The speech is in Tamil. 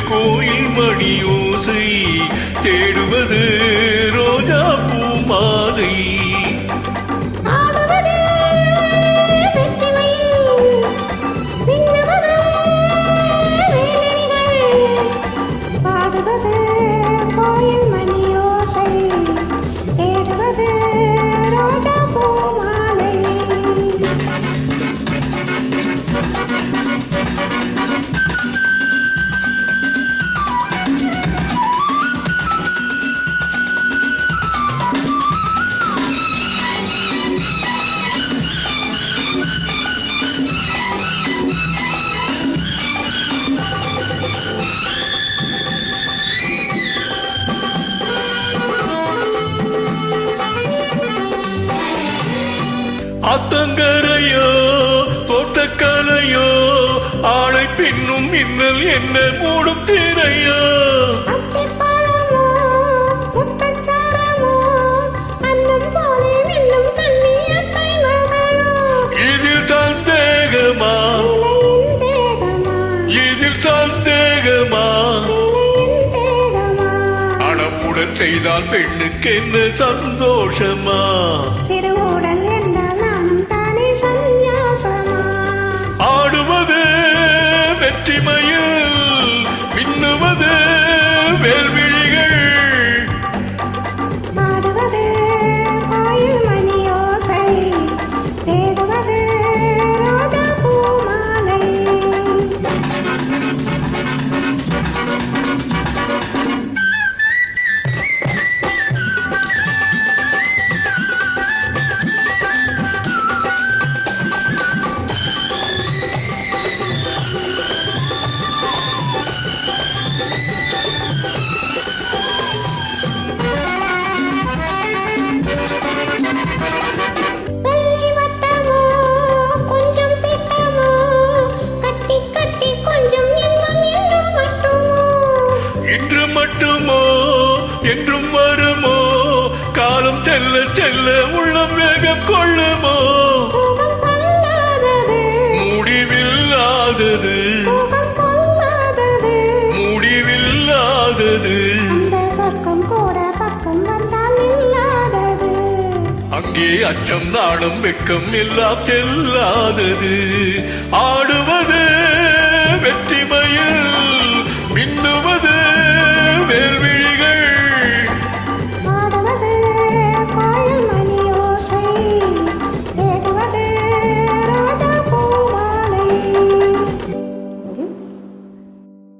கோயில் மணி ஓசை தேடுவது ரோஜா பூ மாலை அத்தங்கரையோ தோட்டக்கலையோ ஆளை பின்னும் மின்னல் என்ன மூடும் திரையோ இதில் சந்தேகமா இதில் சந்தேகமா அடப்புடன் செய்தால் பெண்ணுக்கு என்ன சந்தோஷமா ஆடுவது வெற்றிமையில் மின்னுவது வேல்விழிகள் ஆடுவது கோயில் மணி ஓசை தேடுவது ரோஜா பூ மாலை என்றும் வருமோ காலம் செல்ல செல்ல உள்ளம் வேகம் கொள்ளுமோ முடிவில்லாதது முடிவில்லாதது சொர்க்கம் கூட பக்கம் வந்தால் இல்லாதது அங்கே அச்சம் நாடும் வெக்கம் எல்லாம் செல்லாதது ஆடுவது